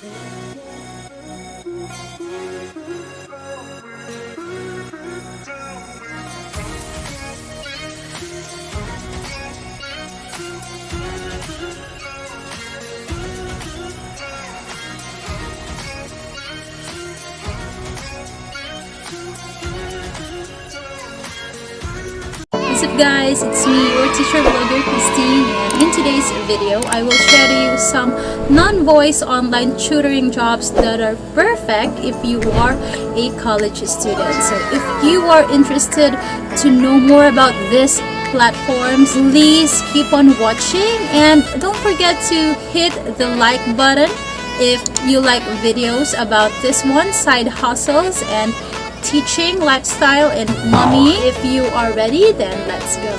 What's up guys, it's me, your teacher vlogger Christine, and in today's video, I will share to you some non-voice online tutoring jobs that are perfect if you are a college student. So if you are interested to know more about these platforms, please keep on watching and don't forget to hit the like button if you like videos about this one, side hustles and teaching, lifestyle, and money. If you are ready, then let's go.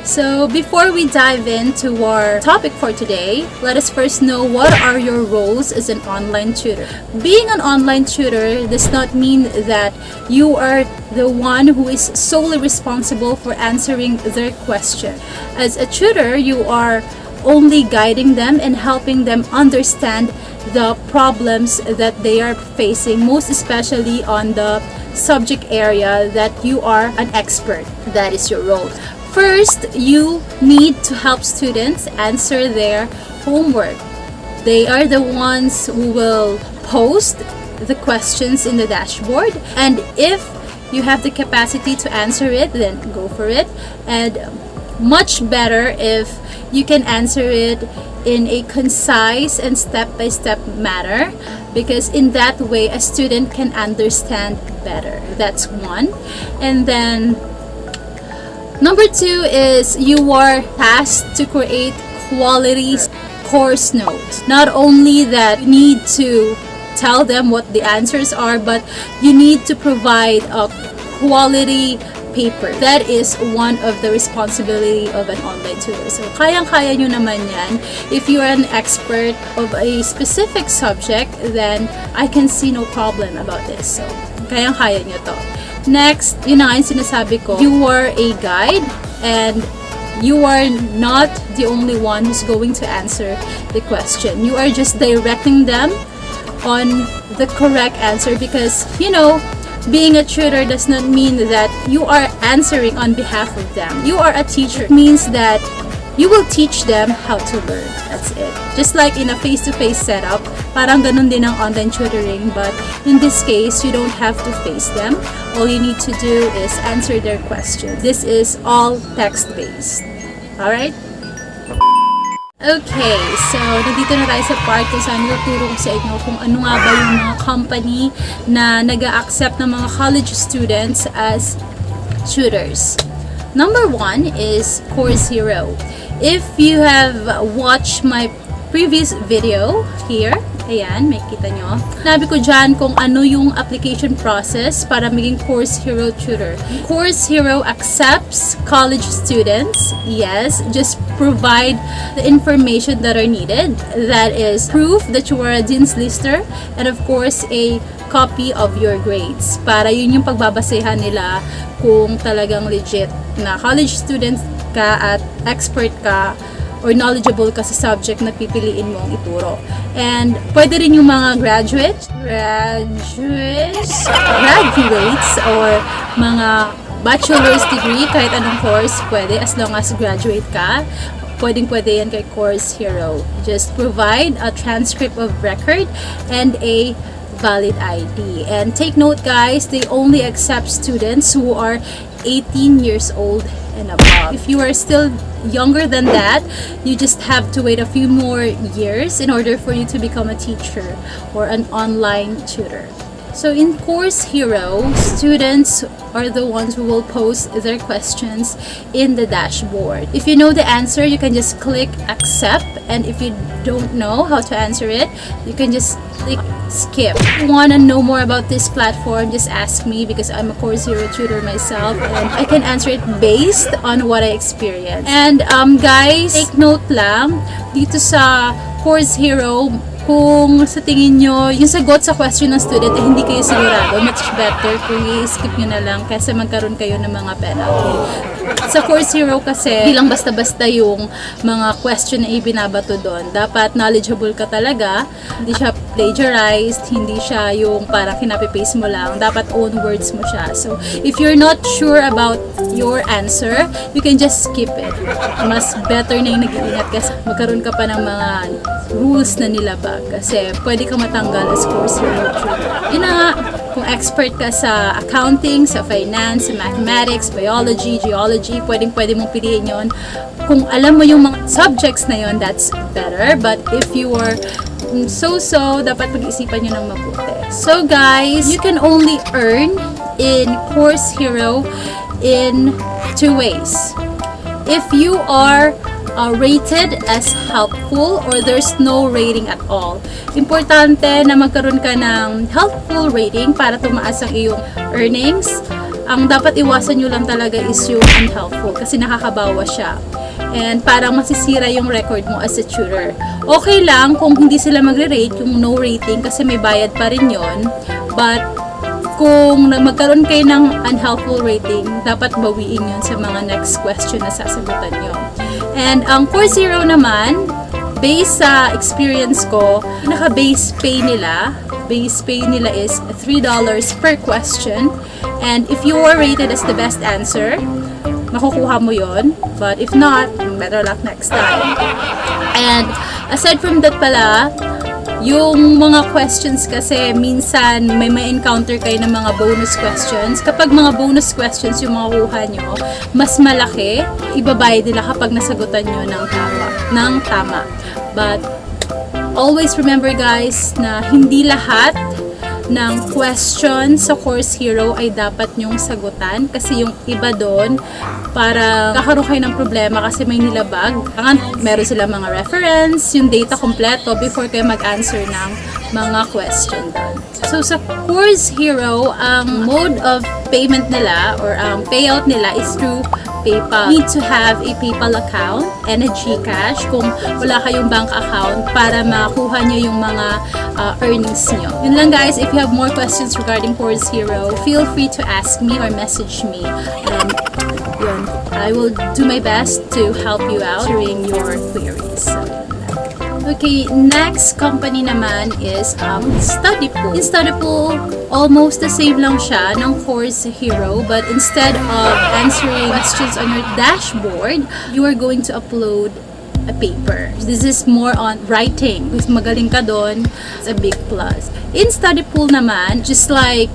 So before we dive into our topic for today, let us first know what are your roles as an online tutor. Being an online tutor does not mean that you are the one who is solely responsible for answering their question. As a tutor, you are only guiding them and helping them understand the problems that they are facing, most especially on the subject area that you are an expert. That is your role. First, you need to help students answer their homework. They are the ones who will post the questions in the dashboard, and if you have the capacity to answer it, then go for it. And much better if you can answer it in a concise and step-by-step manner, because in that way a student can understand better. That's one. And then number two is you are tasked to create quality course notes. Not only that you need to tell them what the answers are, but you need to provide a quality paper. That is one of the responsibility of an online tutor. So kayang-kaya nyo naman yan. If you are an expert of a specific subject, then I can see no problem about this. So kayang-kaya nyo to. Next, yun na nga yung sinasabi ko, you are a guide and you are not the only one who's going to answer the question. You are just directing them on the correct answer, because you know, being a tutor does not mean that you are answering on behalf of them. You are a teacher. It means that you will teach them how to learn. That's it. Just like in a face-to-face setup, parang ganun din ang online tutoring, but in this case, you don't have to face them. All you need to do is answer their questions. This is all text-based. Alright? Okay, so nandito na tayo sa part kung saan tuturo ko sa inyo kung ano nga ba yung mga company na nag-a-accept ng mga college students as tutors. Number one is Course Hero. If you have watched my previous video here, ayan, may kita nyo. Sinabi ko dyan kung ano yung application process para maging Course Hero tutor. Course Hero accepts college students. Yes, just provide the information that are needed. That is proof that you are a Dean's Lister and of course a copy of your grades. Para yun yung pagbabasehan nila kung talagang legit na college student ka at expert ka or knowledgeable ka sa subject na pipiliin mong ituro. And pwede rin yung mga graduates or mga bachelor's degree, kahit anong course pwede as long as graduate ka. Pwede yan kay Course Hero. Just provide a transcript of record and a valid ID. And take note guys, they only accept students who are 18 years old and above. If you are still younger than that, you just have to wait a few more years in order for you to become a teacher or an online tutor. So in Course Hero, students are the ones who will post their questions in the dashboard. If you know the answer, you can just click accept, and if you don't know how to answer it, you can just click skip. If you want to know more about this platform, just ask me, because I'm a Course Hero tutor myself and I can answer it based on what I experienced. And guys, take note lang, dito sa Course Hero, Kung sa tingin nyo, yung sagot sa question ng student ay hindi kayo sigurado, much better kung i-skip nyo na lang kasi magkaroon kayo ng mga penalty. Sa Course Hero kasi, bilang basta-basta yung mga question na ibinabato doon. Dapat knowledgeable ka talaga, hindi siya plagiarized, hindi siya yung parang kinapi-paste mo lang. Dapat own words mo siya. So, if you're not sure about your answer, you can just skip it. Mas better na yung nag-iingat kasi magkaroon ka pa ng mga rules na nilabag kasi pwede ka matanggal as Course Hero tutor. Yun na nga, kung expert ka sa accounting, sa finance, sa mathematics, biology, geology, pwede mong piliin yon. Kung alam mo yung mga subjects na yon, that's better. But if you are so-so, dapat pag-isipan nyo ng mabuti. So guys, you can only earn in Course Hero in two ways. If you are rated as helpful or there's no rating at all. Importante na magkaroon ka ng helpful rating para tumaas ang iyong earnings. Ang dapat iwasan nyo lang talaga is yung unhelpful kasi nakakabawa siya. And parang masisira yung record mo as a tutor. Okay lang kung hindi sila magre-rate, yung no rating kasi may bayad pa rin yon. But kung magkaroon kayo ng unhelpful rating, dapat bawiin yun sa mga next question na sasagutan nyo. And ang Course Hero naman, based sa experience ko, naka-base pay nila is $3 per question. And if you are rated as the best answer, makukuha mo yon. But if not, better luck next time. And aside from that pala, yung mga questions kasi minsan may encounter kayo ng mga bonus questions. Kapag mga bonus questions yung makukuha nyo, mas malaki, ibabayad nila kapag nasagutan nyo ng tama. But always remember guys na hindi lahat ng question sa Course Hero ay dapat nyong sagutan kasi yung iba doon para kakaroon kayo ng problema kasi may nilabag. Meron sila mga reference, yung data kompleto before kayo mag-answer ng mga question doon. So sa Course Hero, ang mode of payment nila or ang payout nila is through PayPal. You need to have a PayPal account and a GCash kung wala kayong bank account para makuha nyo yung mga earnings nyo. Yun lang guys, if you have more questions regarding Course Hero, feel free to ask me or message me. Yun, I will do my best to help you out during your queries. Okay, next company naman is Studypool. In Studypool, almost the same lang siya ng Course Hero, but instead of answering questions on your dashboard, you are going to upload a paper. This is more on writing. Kung magaling ka doon, it's a big plus. In Studypool naman, just like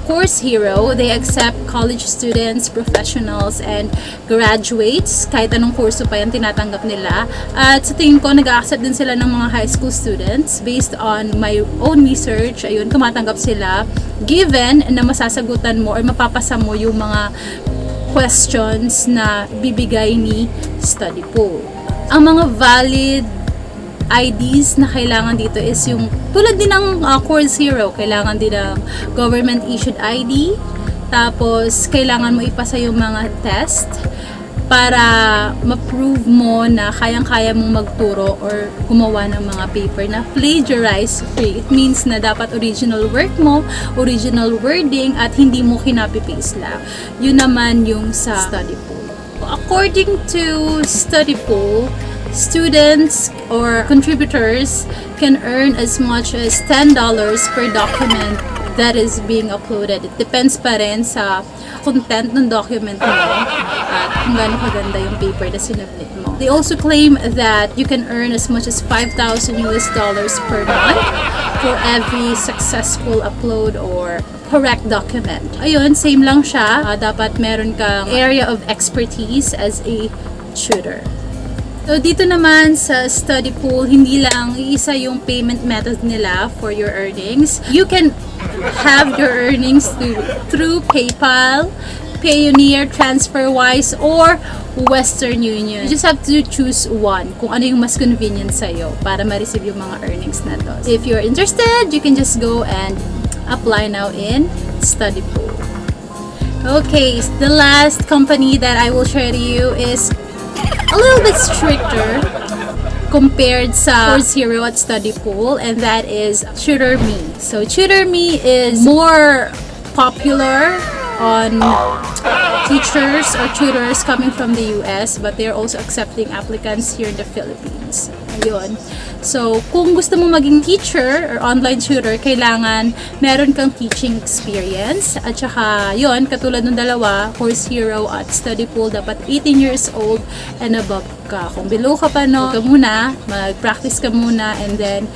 Course Hero, they accept college students, professionals, and graduates. Kahit anong kurso pa yan, tinatanggap nila. At sa tingin ko, nag-accept din sila ng mga high school students. Based on my own research, ayun, tumatanggap sila. Given na masasagutan mo or mapapasa mo yung mga questions na bibigay ni Studypool. Ang mga valid IDs na kailangan dito is yung tulad din ng Course Hero, kailangan din ng government issued ID, tapos kailangan mo ipasa yung mga test para ma-prove mo na kayang-kaya mong magturo or gumawa ng mga paper na plagiarize free. It means na dapat original work mo, original wording, at hindi mo kinapi-paste lang. Yun naman yung sa Studypool. According to Studypool, students or contributors can earn as much as $10 per document that is being uploaded. It depends pa rin sa content ng document mo at kung gaano kaganda yung paper na sinubmit mo. They also claim that you can earn as much as $5,000 per month for every successful upload or correct document. Ayun, same lang siya. Dapat meron kang area of expertise as a tutor. So, dito naman sa Studypool, hindi lang iisa yung payment method nila for your earnings. You can have your earnings through PayPal, Payoneer, TransferWise, or Western Union. You just have to choose one kung ano yung mas convenient sa'yo para ma-receive yung mga earnings na to. So, if you're interested, you can just go and apply now in Studypool. Okay, the last company that I will share to you is a little bit stricter compared sa Course Hero at Study Pool, and that is Tutor Me. So Tutor Me is more popular on teachers or tutors coming from the US, but they're also accepting applicants here in the Philippines. Ayun. So, kung gusto mo maging teacher or online tutor, kailangan meron kang teaching experience. At saka, yun, katulad ng dalawa, Course Hero at Study Pool, dapat 18 years old and above ka. Kung below ka pa, no, ka muna, mag-practice ka muna, and then,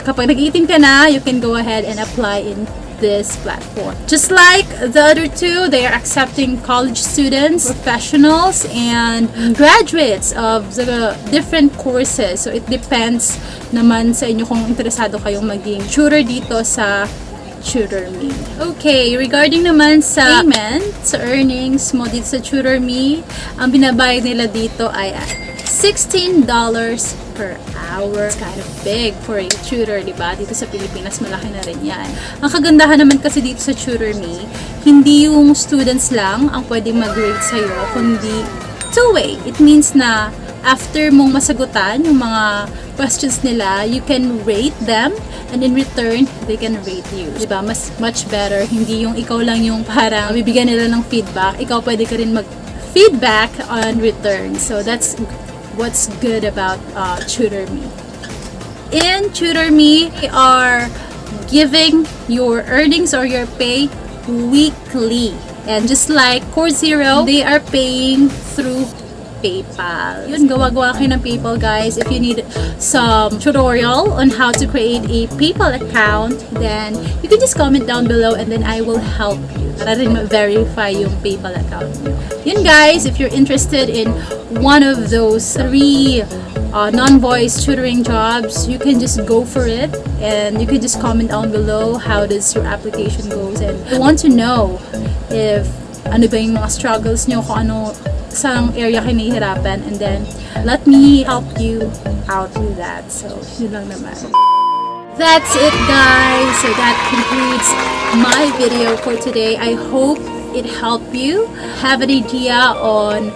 kapag nag-18 ka na, you can go ahead and apply in this platform. Just like the other two, they are accepting college students, professionals, and graduates of the different courses. So it depends naman sa inyo kung interesado kayong maging tutor dito sa Tutor Me. Okay, regarding naman sa payment, sa earnings mo dito sa Tutor Me, ang binabayad nila dito ay $16 per hour. It's kind of big for a tutor, diba? Dito sa Pilipinas, malaki na rin yan. Ang kagandahan naman kasi dito sa Tutor Me, hindi yung students lang ang pwedeng mag-grade sa'yo, kundi two-way. It means na after mong masagutan yung mga questions nila, you can rate them, and in return, they can rate you. Diba? Much better. Hindi yung ikaw lang yung parang bibigyan nila ng feedback. Ikaw pwede ka rin mag-feedback on return. So that's what's good about Tutor Me. In Tutor Me, they are giving your earnings or your pay weekly. And just like Course Hero, they are paying through PayPal. Yun, gawa-gawa kayo ng PayPal, guys. If you need some tutorial on how to create a PayPal account, then you can just comment down below and then I will help you para rin ma-verify yung PayPal account nyo. Yun, guys, if you're interested in one of those 3 non-voice tutoring jobs, you can just go for it, and you can just comment down below how does your application goes, and I want to know if ano ba yung mga struggles nyo, kung ano sang area kayo nahihirapan, and then let me help you out with that. So, yun lang naman. That's it, guys. So that concludes my video for today. I hope it helped you have an idea on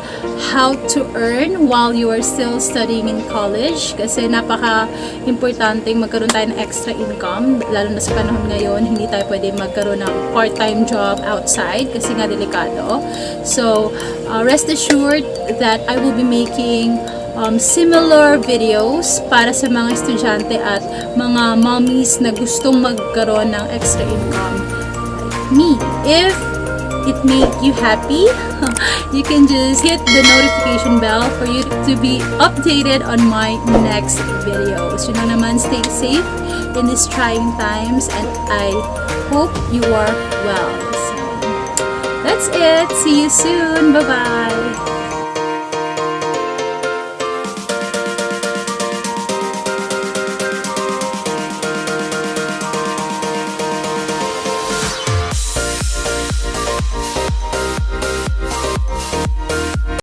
how to earn while you are still studying in college, kasi napaka-importante magkaroon tayo ng extra income, lalo na sa panahon ngayon. Hindi tayo pwede magkaroon ng part-time job outside kasi nga delikado. So rest assured that I will be making similar videos para sa mga estudyante at mga mommies na gustong magkaroon ng extra income like me. If it made you happy, you can just hit the notification bell for you to be updated on my next videos. You know naman, stay safe in these trying times, and I hope you are well. So that's it. See you soon. Bye-bye.